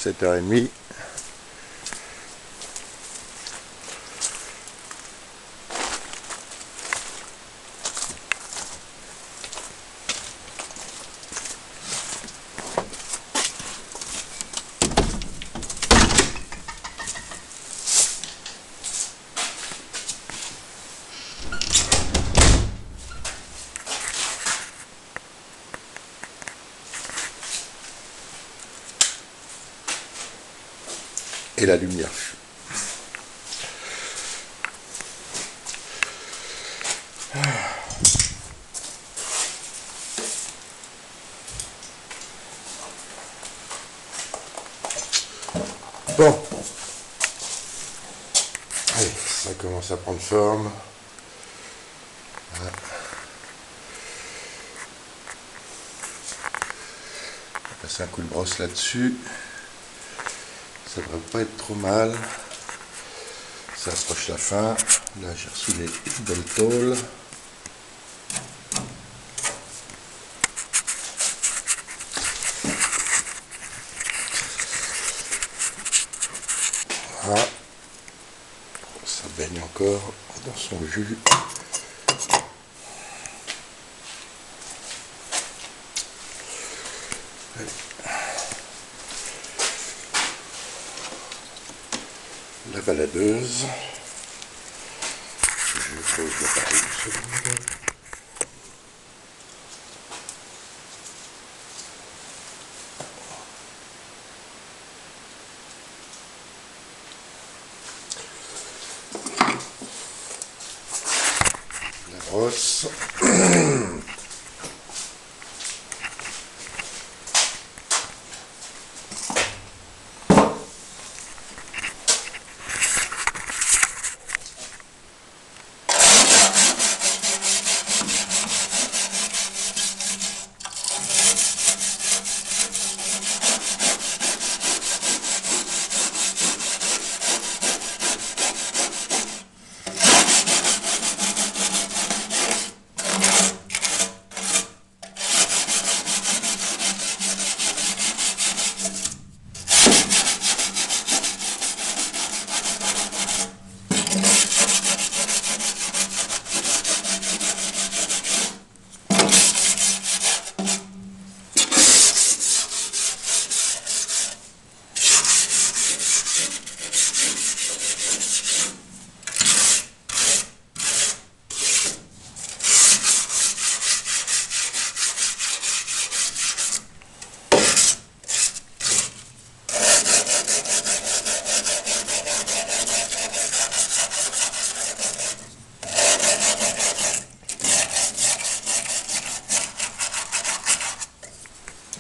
7h30. Et la lumière. Bon. Allez, ça commence à prendre forme. Voilà. Passer un coup de brosse là-dessus. Ça devrait pas être trop mal. Ça approche la fin. Là, j'ai reçu les belles tôles. Voilà. Ça baigne encore dans son jus. Allez. La baladeuse. Je pose l'appareil une seconde. La brosse.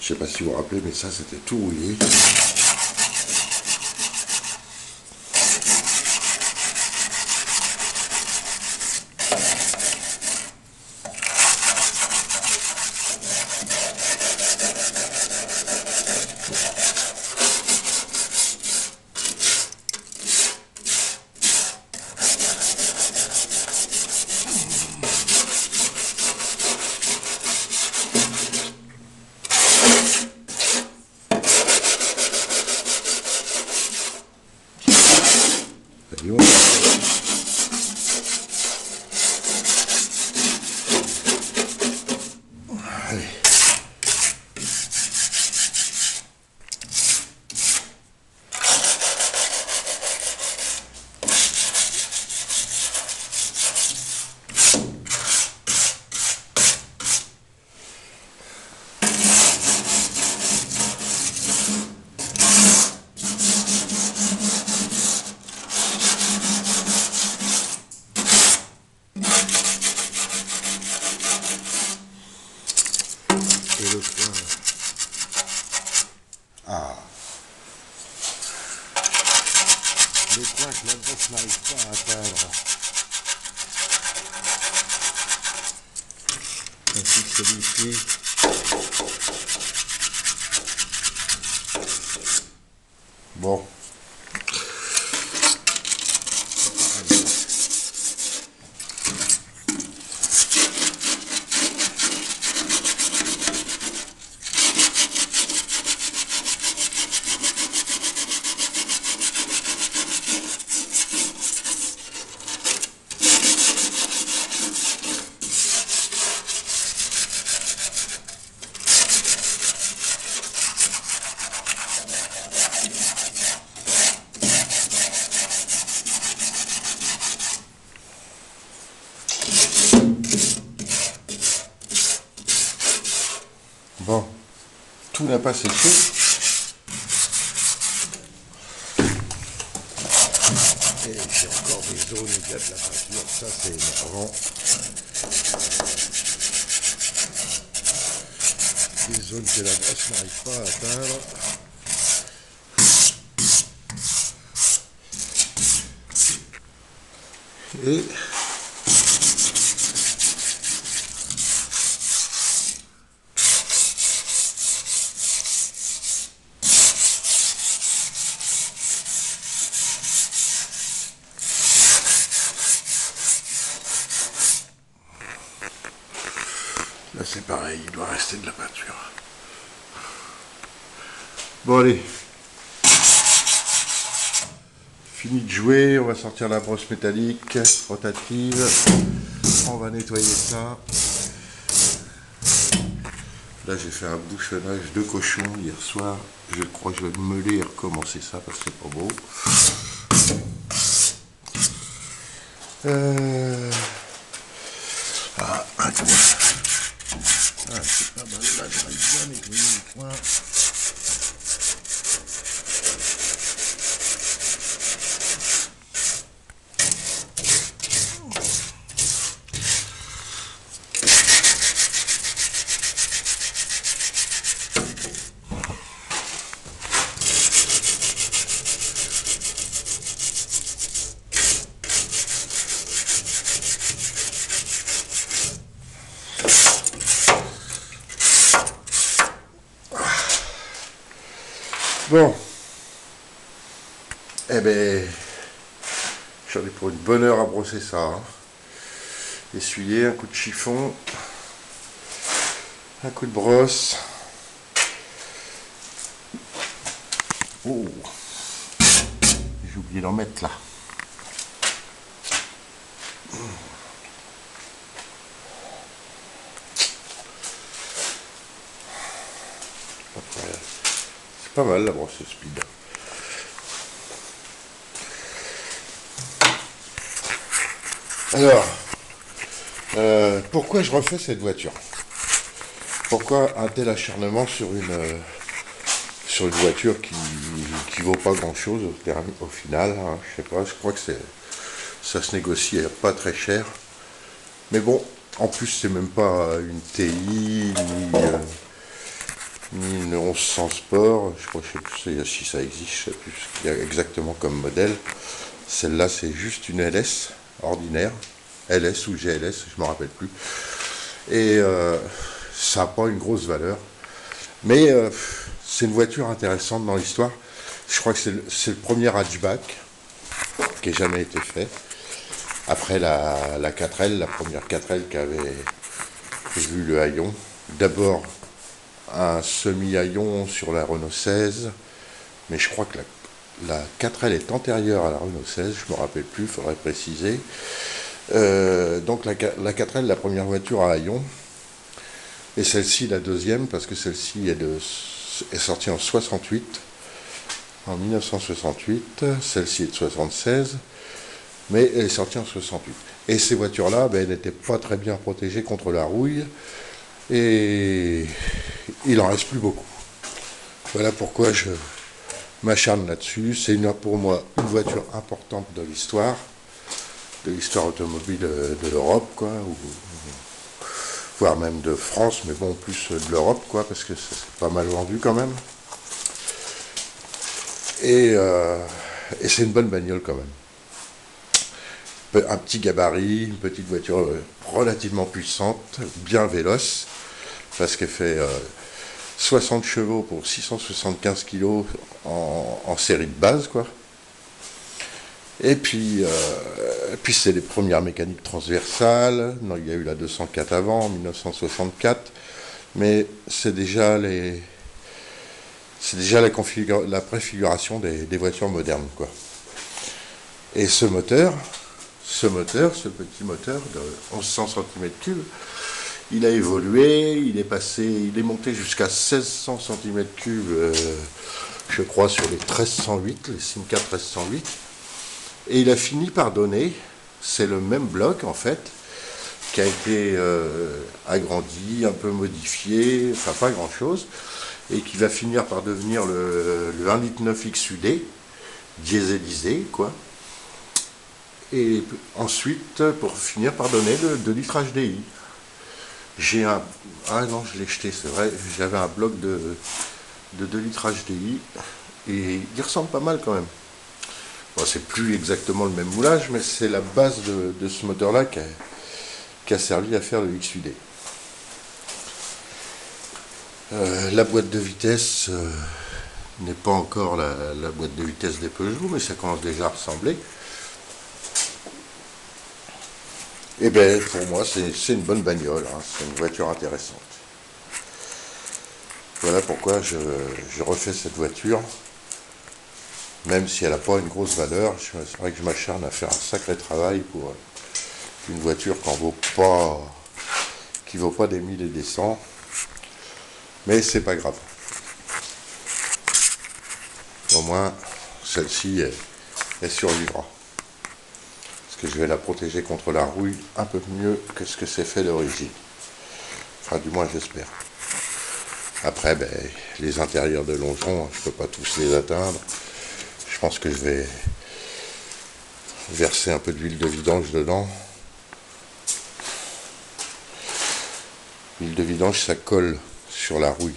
Je sais pas si vous vous rappelez, mais ça c'était tout rouillé. Allez. Et le coin. Ah. Le coin que la brosse n'arrive pas à atteindre. Ainsi que celui-ci. Bon. Bon, tout n'a pas séché. Et j'ai encore des zones où il y a de la peinture, ça c'est énervant. Des zones que la brosse n'arrive pas à atteindre. Et là c'est pareil, il doit rester de la peinture. Bon allez, fini de jouer, on va sortir la brosse métallique rotative, on va nettoyer ça. Là j'ai fait un bouchonnage de cochon hier soir, je crois que je vais me meuler et recommencer ça parce que c'est pas beau. Un coin. Ah, c'est pas mal, là j'arrive bien à nettoyer les coins. Bon, eh ben, j'en ai pour une bonne heure à brosser ça. Hein. Essuyer, un coup de chiffon, un coup de brosse. Oh, j'ai oublié d'en mettre là. C'est pas mal la brosse speed. Alors, pourquoi je refais cette voiture? Pourquoi un tel acharnement sur une voiture qui vaut pas grand chose au final, hein, je sais pas, je crois que ça se négocie pas très cher. Mais bon, en plus c'est même pas une TI ni une 1100 Sport, je crois que je sais plus si ça existe, je sais plus ce qu'il y a exactement comme modèle. Celle-là c'est juste une LS ordinaire, LS ou GLS, je me rappelle plus. Et ça n'a pas une grosse valeur. Mais c'est une voiture intéressante dans l'histoire. Je crois que c'est le premier hatchback qui ait jamais été fait. Après la 4L, la première 4L qui avait vu le haillon. D'abord un semi-haillon sur la Renault 16. Mais je crois que la 4L est antérieure à la Renault 16. Je ne me rappelle plus, il faudrait préciser. Donc la 4L, la première voiture à haillon. Et celle-ci, la deuxième, parce que celle-ci est sortie en 68, en 1968, celle-ci est de 76, mais elle est sortie en 68. Et ces voitures-là, ben, elles n'étaient pas très bien protégées contre la rouille, et il n'en reste plus beaucoup. Voilà pourquoi je m'acharne là-dessus. C'est pour moi une voiture importante de l'histoire automobile de l'Europe, quoi, voire même de France, mais bon, plus de l'Europe, quoi, parce que c'est pas mal vendu quand même. Et c'est une bonne bagnole quand même. Un petit gabarit, une petite voiture relativement puissante, bien véloce, parce qu'elle fait 60 chevaux pour 675 kg en série de base, quoi. Et puis c'est les premières mécaniques transversales. Non, il y a eu la 204 avant, en 1964, mais c'est déjà la préfiguration des voitures modernes, quoi. Et ce petit moteur de 1100 cm3, il a évolué, il est monté jusqu'à 1600 cm3, je crois, sur les 1308, les Simca 1308. Et il a fini par donner, c'est le même bloc en fait, qui a été agrandi, un peu modifié, enfin pas grand chose, et qui va finir par devenir le 1,9 litre XUD, dieselisé, quoi. Et ensuite, pour finir par donner le 2 litres HDI. J'ai un... Ah non, je l'ai jeté, c'est vrai, j'avais un bloc de 2 litres HDI, et il ressemble pas mal quand même. Bon, c'est plus exactement le même moulage, mais c'est la base de ce moteur-là qui a servi à faire le XUD. La boîte de vitesse n'est pas encore la boîte de vitesse des Peugeot, mais ça commence déjà à ressembler. Et bien pour moi c'est une bonne bagnole, hein, c'est une voiture intéressante. Voilà pourquoi je refais cette voiture, même si elle n'a pas une grosse valeur. C'est vrai que je m'acharne à faire un sacré travail pour une voiture qui vaut pas des 1000 et des 100. Mais c'est pas grave. Au moins, celle-ci, elle survivra. Parce que je vais la protéger contre la rouille un peu mieux que ce que c'est fait d'origine. Enfin, du moins, j'espère. Après, ben, les intérieurs de longerons, je ne peux pas tous les atteindre. Je pense que je vais verser un peu d'huile de vidange dedans. L'huile de vidange, ça colle sur la rouille.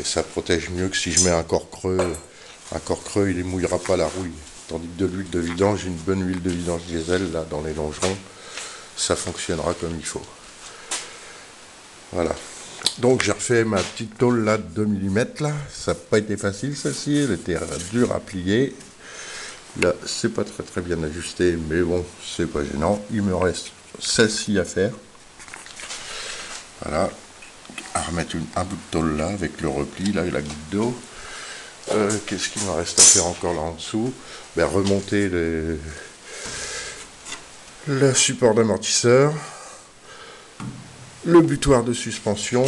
Et ça protège mieux que si je mets un corps creux. Un corps creux, il ne mouillera pas la rouille. Tandis que de l'huile de vidange, une bonne huile de vidange diesel, là, dans les longerons, ça fonctionnera comme il faut. Voilà. Donc j'ai refait ma petite tôle là de 2 mm. Là. Ça n'a pas été facile celle-ci, elle était dure à plier. Là, c'est pas très bien ajusté, mais bon, c'est pas gênant. Il me reste celle-ci à faire. Voilà. À remettre un bout de tôle là avec le repli, là, et la goutte d'eau. Qu'est-ce qu'il me reste à faire encore là en dessous? Ben, remonter le support d'amortisseur, le butoir de suspension.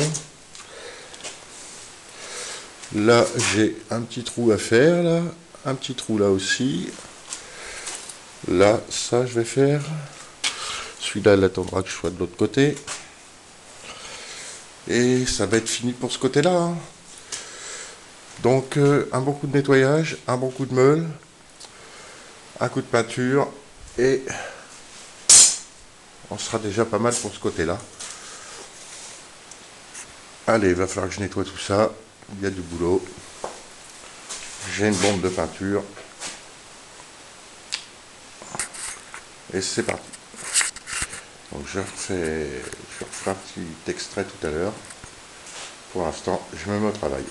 Là, j'ai un petit trou à faire, là, un petit trou là aussi. Là, ça, je vais faire. Celui-là, il attendra que je sois de l'autre côté. Et ça va être fini pour ce côté-là. Hein. Donc, un bon coup de nettoyage, un bon coup de meule, un coup de peinture, et on sera déjà pas mal pour ce côté-là. Allez, il va falloir que je nettoie tout ça. Il y a du boulot. J'ai une bombe de peinture. Et c'est parti. Donc je referai un petit extrait tout à l'heure. Pour l'instant, je me mets au travail.